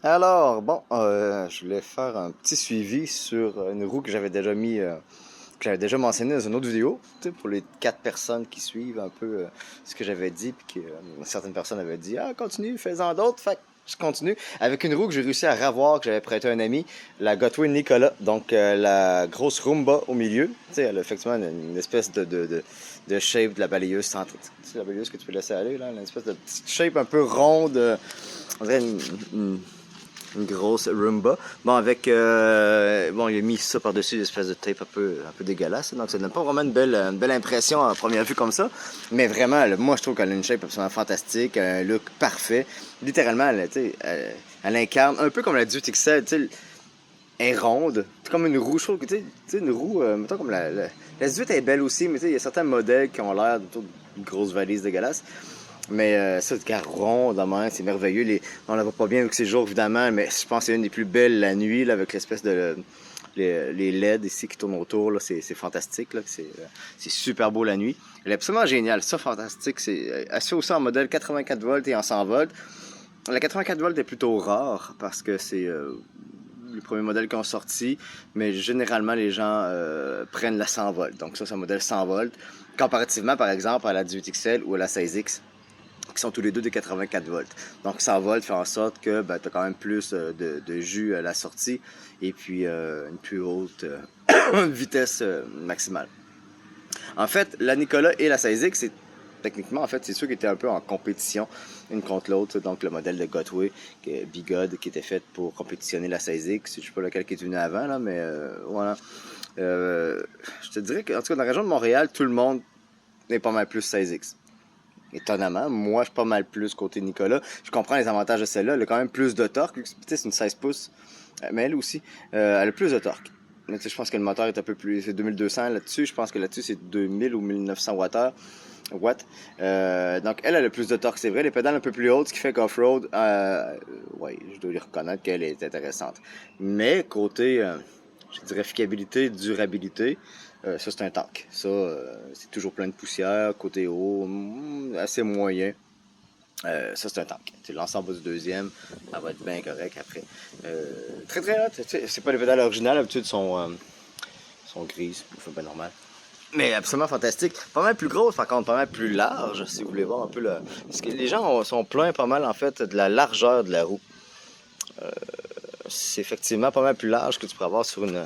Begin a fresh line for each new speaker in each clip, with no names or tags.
Alors, bon, je voulais faire un petit suivi sur une roue que j'avais déjà que j'avais déjà mentionné dans une autre vidéo, tu sais, pour les 4 personnes qui suivent un peu ce que j'avais dit, puis que certaines personnes avaient dit, ah, continue, fais-en d'autres, fait que je continue, avec une roue que j'ai réussi à ravoir, que j'avais prêté à un ami, la Gotwin Nicolas, donc la grosse Roomba au milieu, tu sais, elle a effectivement une espèce de shape de la balayeuse centrale, tu sais, la balayeuse que tu peux laisser aller, là, une espèce de petite shape un peu ronde, on dirait une grosse Roomba. Bon, bon, il a mis ça par-dessus une espèce de tape un peu dégueulasse. Donc, ça donne pas vraiment une belle impression à première vue comme ça. Mais vraiment, moi, je trouve qu'elle a une shape absolument fantastique, un look parfait. Littéralement, elle incarne un peu comme la Duty XL, tu sais, elle est ronde. C'est comme une roue, je trouve que, tu sais, une roue, mettons comme la 18 est belle aussi, mais tu sais, il y a certains modèles qui ont l'air d'une grosse valise dégueulasse. Mais ça, le car rond, demain, c'est merveilleux. On la voit pas bien avec ces jours, évidemment, mais je pense que c'est une des plus belles la nuit, là, avec l'espèce de les LED ici qui tournent autour. C'est fantastique. C'est super beau la nuit. Elle est absolument géniale. Ça, fantastique. Elle se fait aussi en modèle 84 volts et en 100 volts. La 84 volts est plutôt rare parce que c'est les premiers modèles qui ont sorti, mais généralement, les gens prennent la 100 volts. Donc ça, c'est un modèle 100 volts. Comparativement, par exemple, à la 18XL ou à la 16X qui sont tous les deux de 84 volts. Donc 100 volts fait en sorte que tu as quand même plus de jus à la sortie et puis une plus haute vitesse maximale. En fait, la Nicolas et la 16X, c'est techniquement, en fait, c'est ceux qui étaient un peu en compétition une contre l'autre. Donc, le modèle de Gotway, Bigod, qui était fait pour compétitionner la 16X. Je ne sais pas lequel qui est venu avant, là, mais voilà. Je te dirais qu'en tout cas, dans la région de Montréal, tout le monde est pas mal plus 16X. Étonnamment, moi, je suis pas mal plus côté Nicolas. Je comprends les avantages de celle-là. Elle a quand même plus de torque. C'est une 16 pouces. Mais elle aussi, elle a plus de torque. Mais je pense que le moteur est un peu plus... C'est 2200 là-dessus. Je pense que là-dessus, c'est 2000 ou 1900 watts. Donc, elle a plus de torque, c'est vrai. Les pédales un peu plus hautes, ce qui fait qu'off-road, ouais, je dois lui reconnaître qu'elle est intéressante. Mais côté, je dirais, fiabilité, durabilité, ça, c'est un tank. Ça, c'est toujours plein de poussière. Côté haut, assez moyen. Ça, c'est un tank. L'ensemble du deuxième, ça va être bien correct après. Très, très hot. C'est pas les pédales originales, d'habitude, sont grises. Enfin, pas normal. Mais absolument fantastique. Pas mal plus grosse, par contre, pas mal plus large, si vous voulez voir un peu le. Parce que les gens sont pleins pas mal, en fait, de la largeur de la roue. C'est effectivement pas mal plus large que tu pourrais avoir sur une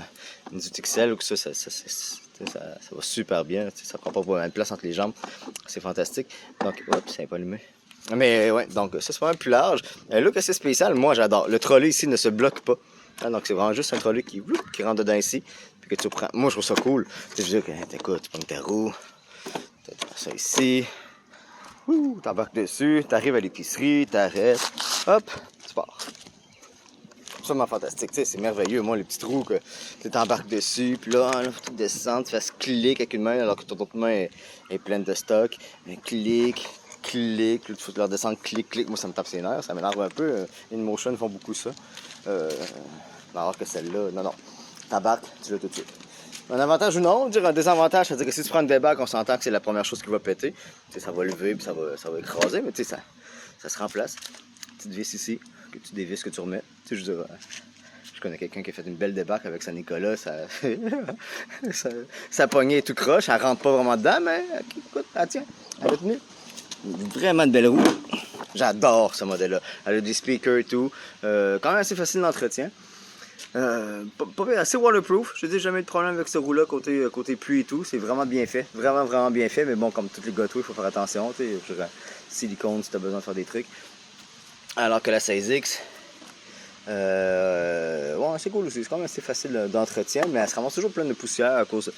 XL ou que ça va super bien. Ça prend pas mal de place entre les jambes. C'est fantastique. Donc, hop, c'est pas allumé. Mais ouais, donc ça c'est pas mal plus large. Un look assez spécial, moi j'adore. Le trolley ici ne se bloque pas. Donc c'est vraiment juste un trolley qui rentre dedans ici. Puis que tu prends. Moi je trouve ça cool. Tu sais, je veux dire que écoute, tu prends ta roue, tu as ça ici. T'embarques dessus, t'arrives à l'épicerie, t'arrêtes. Hop, tu pars. Absolument fantastique, tu sais, c'est merveilleux. Moi, les petites roues que tu t'embarques dessus, puis là, faut que tu descendes, tu fasses clic avec une main alors que ton autre main est pleine de stock. Mais clic, clic, il faut leur descendre, clic, clic. Moi, ça me tape ses nerfs, ça m'énerve un peu. InMotion font beaucoup ça. Alors que celle-là, non, non. T'embarques, tu l'as tout de suite. Un avantage ou non, dire un désavantage, c'est-à-dire que si tu prends une débarque, on s'entend que c'est la première chose qui va péter. Tu sais, ça va lever, puis ça va écraser, mais tu sais, ça se remplace. Petite vis ici, que tu dévisses, que tu remets. Tu sais, je veux dire, je connais quelqu'un qui a fait une belle débarque avec sa Nicolas, sa poignée est tout croche, elle rentre pas vraiment dedans, mais écoute, elle tient, elle a tenu. Vraiment de belle roue. J'adore ce modèle-là. Elle a des speakers et tout. Quand même assez facile d'entretien. Pas assez waterproof. Je dis jamais eu de problème avec ce roue-là côté pluie et tout. C'est vraiment bien fait. Vraiment, vraiment bien fait. Mais bon, comme toutes les Gotway, il faut faire attention. Silicone si tu as besoin de faire des trucs. Alors que la 16X, ouais, c'est cool aussi. C'est quand même assez facile d'entretien, mais elle se ramasse toujours pleine de poussière à cause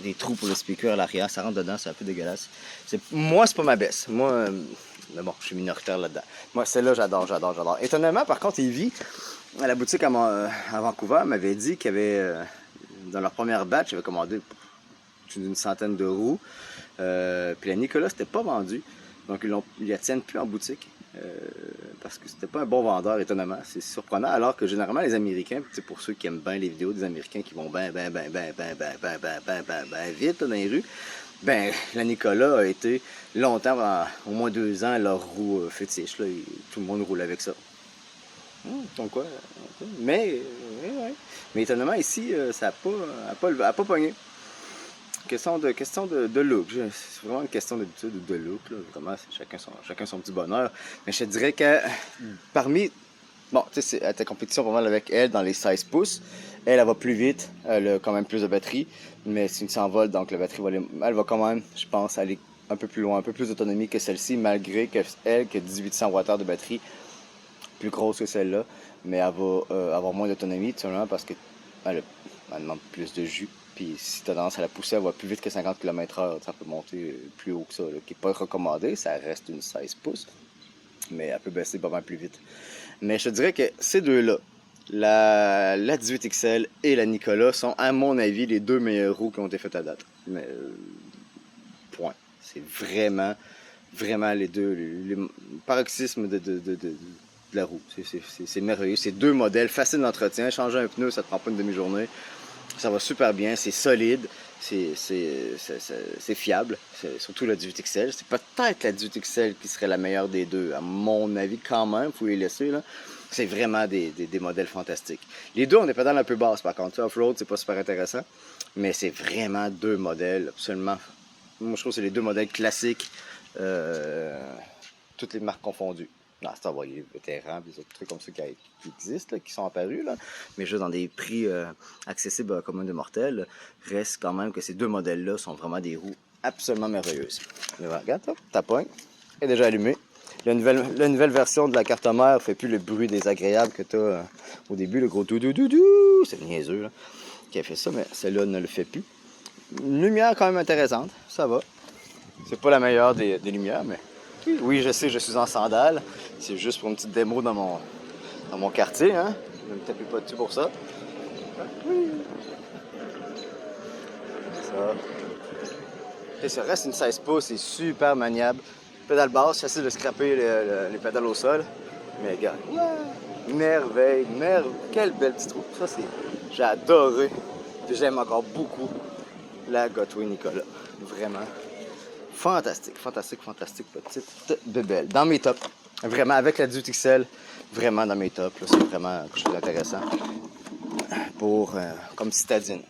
des trous pour le speaker à l'arrière. Ça rentre dedans, c'est un peu dégueulasse. Moi, c'est pas ma baisse. Moi, mais bon, je suis minoritaire là-dedans. Moi, celle-là, j'adore. Étonnamment, par contre, Evie, à la boutique à Vancouver, m'avait dit qu'il y avait, dans leur première batch, ils avaient commandé une centaine de roues. Puis la Nicolas, c'était pas vendu. Donc, ils la tiennent plus en boutique. Parce que c'était pas un bon vendeur, étonnamment. C'est surprenant, alors que généralement, les Américains, pour ceux qui aiment bien les vidéos des Américains qui vont ben vite là, dans les rues, ben, la Nicolas a été longtemps, au moins 2 ans, leur roue fétiche. Là, et tout le monde roule avec ça. Comme quoi. Mais, ouais. Mais étonnamment, ici, ça n'a pas pogné. Question de look. C'est vraiment une question d'habitude ou de look. Là. Vraiment, c'est chacun son petit bonheur. Mais je te dirais que parmi. Bon, tu sais, elle était compétition pas mal avec elle dans les 16 pouces. Elle va plus vite. Elle a quand même plus de batterie. Mais c'est une s'envole, donc la batterie elle va quand même, je pense, aller un peu plus loin, un peu plus d'autonomie que celle-ci, malgré qu'elle, qui a 1800 Wh de batterie, plus grosse que celle-là. Mais elle va avoir moins d'autonomie, tout simplement parce qu'elle elle demande plus de jus. Puis si tu as tendance à la pousser, elle va plus vite que 50 km/h. Ça peut monter plus haut que ça, là, qui n'est pas recommandé. Ça reste une 16 pouces. Mais elle peut baisser pas mal plus vite. Mais je te dirais que ces deux-là, la 18XL et la Nicolas, sont, à mon avis, les deux meilleures roues qui ont été faites à date. Mais, point. C'est vraiment les deux, les paroxysmes de la roue. C'est merveilleux. C'est deux modèles, faciles d'entretien. Changer un pneu, ça te prend pas une demi-journée. Ça va super bien, c'est solide, c'est fiable, surtout la 18XL. C'est peut-être la 18XL qui serait la meilleure des deux, à mon avis quand même, il faut les laisser là. C'est vraiment des modèles fantastiques. Les deux ont des pédales un peu basses par contre, off-road c'est pas super intéressant, mais c'est vraiment deux modèles absolument. Moi je trouve que c'est les deux modèles classiques, toutes les marques confondues. Non, c'est avoir les vétérans, des autres trucs comme ça qui existent, là, qui sont apparus, là, mais juste dans des prix accessibles à la commun des mortels, reste quand même que ces deux modèles-là sont vraiment des roues absolument merveilleuses. Mais voilà, regarde, ta pogne est déjà allumée. La nouvelle version de la carte mère fait plus le bruit désagréable que tu as au début, le gros doudou, c'est niaiseux là, qui a fait ça, mais celle-là ne le fait plus. Une lumière quand même intéressante, ça va. C'est pas la meilleure des lumières, mais oui, je sais, je suis en sandales. C'est juste pour une petite démo dans mon quartier, hein. Ne me tapez pas dessus pour ça. Oui. Ça. Et ça reste une 16 pouces, c'est super maniable. Pédale basse, facile de scraper les pédales au sol. Mais regarde, merveille, quelle belle petite roue. Ça, j'ai adoré. Puis j'aime encore beaucoup la Gotway Nicolas. Vraiment. Fantastique petite bébelle. Dans mes tops. Vraiment, avec la 18XL, vraiment dans mes tops. C'est vraiment quelque chose d'intéressant pour comme citadine.